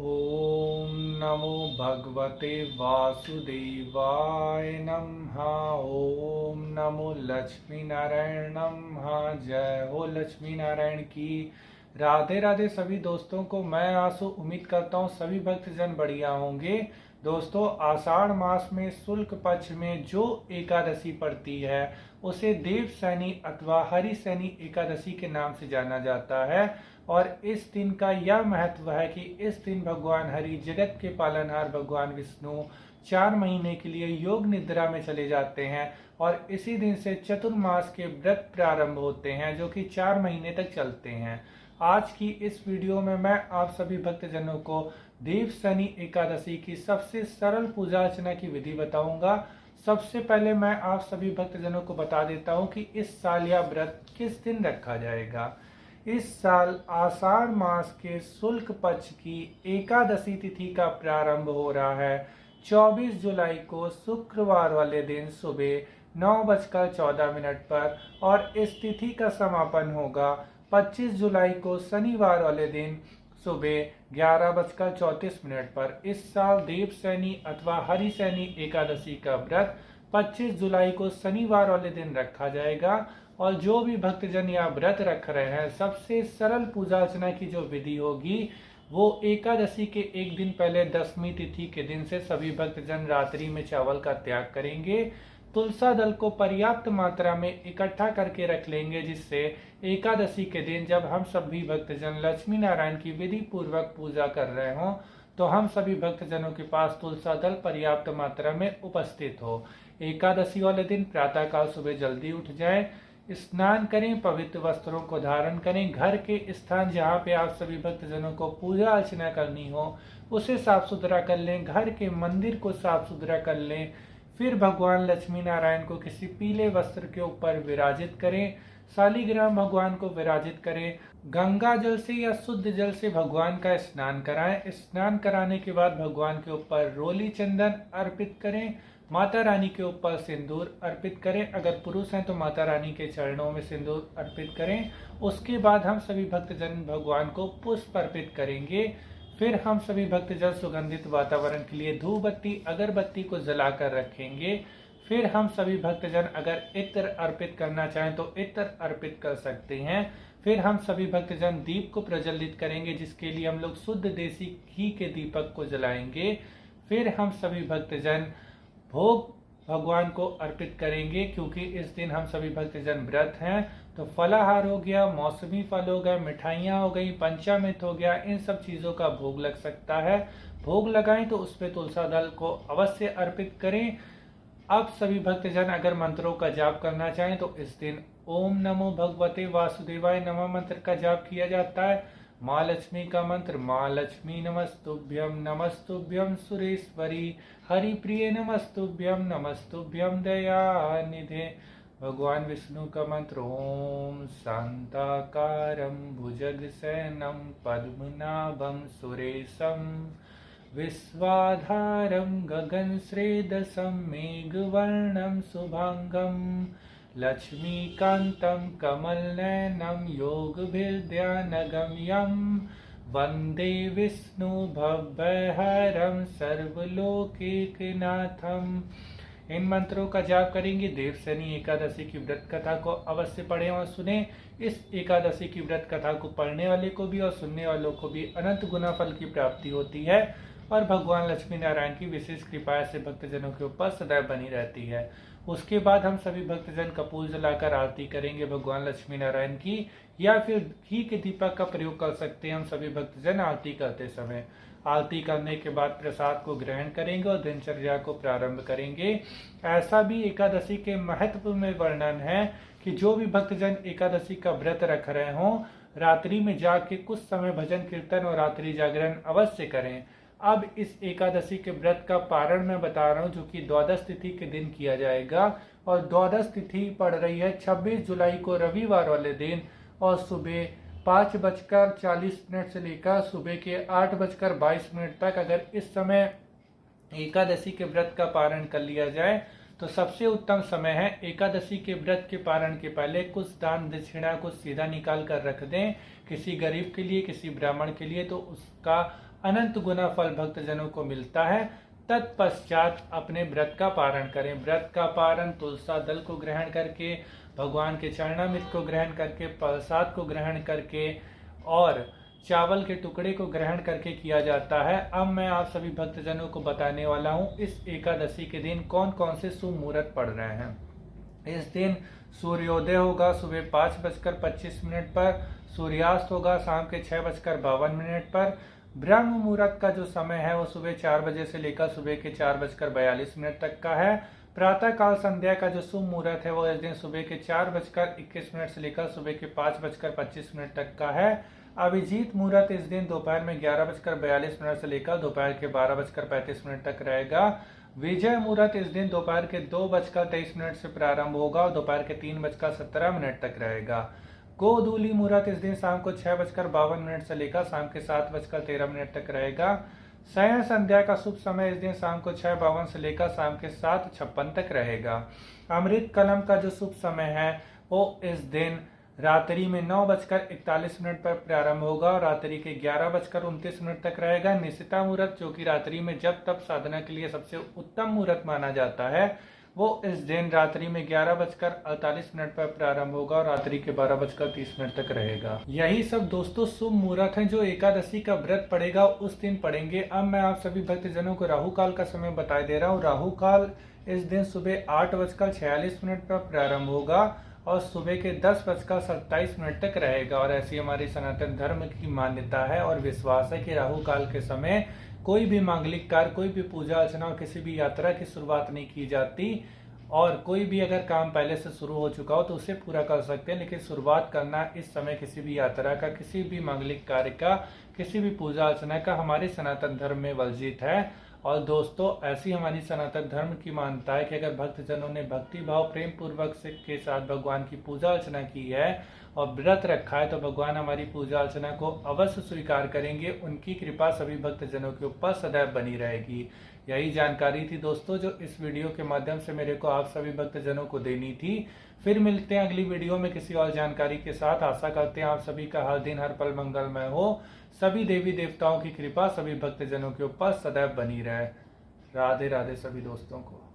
ओम नमो भगवते वासुदेवाय नमः। ओम नमो लक्ष्मी नारायण नमः। जय हो लक्ष्मी नारायण की। राधे राधे सभी दोस्तों को। मैं आसु उम्मीद करता हूँ सभी भक्तजन बढ़िया होंगे। दोस्तों, आषाढ़ मास में शुक्ल पक्ष में जो एकादशी पड़ती है उसे देवशयनी अथवा हरिशयनी एकादशी के नाम से जाना जाता है। और इस दिन का यह महत्व है कि इस दिन भगवान हरि, जगत के पालनहार भगवान विष्णु 4 महीने के लिए योग निद्रा में चले जाते हैं और इसी दिन से चतुर्मास के व्रत प्रारंभ होते हैं जो कि 4 महीने तक चलते हैं। आज की इस वीडियो में मैं आप सभी भक्तजनों को देवशयनी एकादशी की सबसे सरल पूजा अर्चना की विधि बताऊंगा। सबसे पहले मैं आप सभी भक्तजनों को बता देता हूं कि इस साल यह व्रत किस दिन रखा जाएगा। इस साल आषाढ़ मास के शुक्ल पक्ष की एकादशी तिथि का प्रारंभ हो रहा है 24 जुलाई को शुक्रवार वाले दिन सुबह 9:14 पर और इस तिथि का समापन होगा 25 जुलाई को शनिवार वाले दिन सुबह 11:34 पर। इस साल देवशयनी अथवा हरिशयनी एकादशी का व्रत 25 जुलाई को शनिवार वाले दिन रखा जाएगा। और जो भी भक्तजन यह व्रत रख रहे हैं, सबसे सरल पूजा अर्चना की जो विधि होगी वो एकादशी के एक दिन पहले 10वीं तिथि के दिन से सभी भक्तजन रात्रि में चावल का त्याग करेंगे। तुलसा दल को पर्याप्त मात्रा में इकट्ठा करके रख लेंगे, जिससे एकादशी के दिन जब हम सभी भक्तजन लक्ष्मी नारायण की विधि पूर्वक पूजा कर रहे हों तो हम सभी भक्तजनों के पास तुलसा दल पर्याप्त मात्रा में उपस्थित हो। एकादशी वाले दिन प्रातःकाल सुबह जल्दी उठ जाएं, स्नान करें, पवित्र वस्त्रों को धारण करें, घर के स्थान जहाँ पे आप सभी भक्तजनों को पूजा अर्चना करनी हो उसे साफ सुथरा कर लें, घर के मंदिर को साफ सुथरा कर लें। फिर भगवान लक्ष्मी नारायण को किसी पीले वस्त्र के ऊपर विराजित करें, शालिग्राम भगवान को विराजित करें, गंगा जल से या शुद्ध जल से भगवान का स्नान कराएं। स्नान कराने के बाद भगवान के ऊपर रोली चंदन अर्पित करें, माता रानी के ऊपर सिंदूर अर्पित करें, अगर पुरुष हैं तो माता रानी के चरणों में सिंदूर अर्पित करें। उसके बाद हम सभी भक्तजन भगवान को पुष्प अर्पित करेंगे। फिर हम सभी भक्तजन सुगंधित वातावरण के लिए धूप बत्ती अगरबत्ती को जलाकर रखेंगे। फिर हम सभी भक्तजन अगर इत्र अर्पित करना चाहें तो इत्र अर्पित कर सकते हैं। फिर हम सभी भक्तजन दीप को प्रज्वलित करेंगे, जिसके लिए हम लोग शुद्ध देसी घी के दीपक को जलाएंगे। फिर हम सभी भक्तजन भोग भगवान को अर्पित करेंगे, क्योंकि इस दिन हम सभी भक्तजन व्रत हैं। तो फलाहार हो गया, मौसमी फल हो गए, मिठाइयाँ हो गई, पंचामृत हो गया, इन सब चीज़ों का भोग लग सकता है। भोग लगाएं तो उस पर तुलसा दल को अवश्य अर्पित करें। अब सभी भक्तजन अगर मंत्रों का जाप करना चाहें तो इस दिन ओम नमो भगवते वासुदेवाय नमः मंत्र का जाप किया जाता है। माँ लक्ष्मी का मंत्र, माँ लक्ष्मी नमस्तुभ्यम सुरेश्वरी हरिप्रिय नमस्तुभ्यम दयानिधे। भगवान विष्णु का मंत्र ओम शांताकारं भुजगशयनं पद्मनाभं सुरेशं विश्वाधारं गगनश्रेदसं मेघवर्णं शुभांगं लक्ष्मीकान्तं कमलनयनं योगभिर्ध्यानगम्यं वन्दे विष्णु भवभयहरं सर्वलोकैकनाथम्। इन मंत्रों का जाप करेंगे। देवशयनी एकादशी की व्रत कथा को अवश्य पढ़ें और सुने। इस एकादशी की व्रत कथा को पढ़ने वाले को भी और सुनने वालों को भी अनंत गुना फल की प्राप्ति होती है और भगवान लक्ष्मी नारायण की विशेष कृपा से भक्तजनों के ऊपर सदैव बनी रहती है। उसके बाद हम सभी भक्तजन कपूर जलाकर आरती करेंगे भगवान लक्ष्मी नारायण की, या फिर घी के दीपक का प्रयोग कर सकते हैं हम सभी भक्तजन आरती करते समय। आरती करने के बाद प्रसाद को ग्रहण करेंगे और दिनचर्या को प्रारंभ करेंगे। ऐसा भी एकादशी के महत्व में वर्णन है कि जो भी भक्तजन एकादशी का व्रत रख रहे हों, रात्रि में जाग के कुछ समय भजन कीर्तन और रात्रि जागरण अवश्य करें। अब इस एकादशी के व्रत का पारण मैं बता रहा हूँ, जो कि द्वादश तिथि के दिन किया जाएगा। और द्वादश तिथि पड़ रही है 26 जुलाई को रविवार वाले दिन, और सुबह 5:40 से लेकर सुबह के 8:22 तक अगर इस समय एकादशी के व्रत का पारण कर लिया जाए तो सबसे उत्तम समय है। एकादशी के व्रत के पारण के पहले कुछ दान दक्षिणा को सीधा निकाल कर रख दें किसी गरीब के लिए, किसी ब्राह्मण के लिए, तो उसका अनंत गुना फल भक्तजनों को मिलता है। तत्पश्चात अपने व्रत का पारण करें। व्रत का पारण तुलसा दल को ग्रहण करके, भगवान के चरणामृत को ग्रहण करके, प्रसाद को ग्रहण करके और चावल के टुकड़े को ग्रहण करके किया जाता है। अब मैं आप सभी भक्तजनों को बताने वाला हूँ इस एकादशी के दिन कौन कौन से शुभ मुहूर्त पड़ रहे हैं। इस दिन सूर्योदय होगा सुबह 5:25 पर, सूर्यास्त होगा शाम के 6:52 पर। ब्रह्म मुहूर्त का जो समय है वो सुबह 4 बजे से लेकर सुबह के 4:42 तक का है। प्रातः काल संध्या का जो शुभ मुहूर्त है वो इस दिन सुबह के 4:21 से लेकर सुबह के 5:25 तक का है। अभिजीत मुहूर्त इस दिन दोपहर में 11:42 से लेकर दोपहर के 12:35 तक रहेगा। विजय मुहूर्त इस दिन दोपहर के 2:23 से प्रारंभ होगा और दोपहर के 3:17 तक रहेगा। गोधूली मुहूर्त इस दिन शाम को 6:52 से लेकर शाम के 7:13 तक रहेगा। शयन संध्या का शुभ समय इस दिन शाम को 6:52 से लेकर शाम के 7:56 तक रहेगा। अमृत कलम का जो शुभ समय है वो इस दिन रात्रि में 9:41 पर प्रारंभ होगा और रात्रि के 11:29 तक रहेगा। निशिता मुहूर्त जो कि रात्रि में जब तब साधना के लिए सबसे उत्तम मुहूर्त माना जाता है वो इस दिन रात्रि में 11:48 पर प्रारंभ होगा और रात्रि के 12:30 तक रहेगा। यही सब दोस्तों शुभ मुहूर्त हैं जो एकादशी का व्रत पड़ेगा उस दिन पड़ेंगे। अब मैं आप सभी भक्तजनों को राहु काल का समय बता दे रहा हूँ। राहु काल इस दिन सुबह 8:46 पर प्रारंभ होगा और सुबह के 10:27 तक रहेगा। और ऐसी हमारी सनातन धर्म की मान्यता है और विश्वास है कि राहु काल के समय कोई भी मांगलिक कार्य, कोई भी पूजा अर्चना और किसी भी यात्रा की शुरुआत नहीं की जाती। और कोई भी अगर काम पहले से शुरू हो चुका हो तो उसे पूरा कर सकते हैं, लेकिन शुरुआत करना इस समय किसी भी यात्रा का, किसी भी मांगलिक कार्य का, किसी भी पूजा अर्चना का हमारे सनातन धर्म में वर्जित है। और दोस्तों ऐसी हमारी सनातन धर्म की मान्यता है कि अगर भक्तजनों ने भक्ति भाव प्रेम पूर्वक से के साथ भगवान की पूजा अर्चना की है और व्रत रखा है तो भगवान हमारी पूजा अर्चना को अवश्य स्वीकार करेंगे। उनकी कृपा सभी भक्तजनों के ऊपर सदैव बनी रहेगी। यही जानकारी थी दोस्तों जो इस वीडियो के माध्यम से मेरे को आप सभी भक्तजनों को देनी थी। फिर मिलते हैं अगली वीडियो में किसी और जानकारी के साथ। आशा करते हैं आप सभी का हर दिन हर पल मंगलमय हो। सभी देवी देवताओं की कृपा सभी भक्तजनों के ऊपर सदैव बनी रहे। राधे राधे सभी दोस्तों को।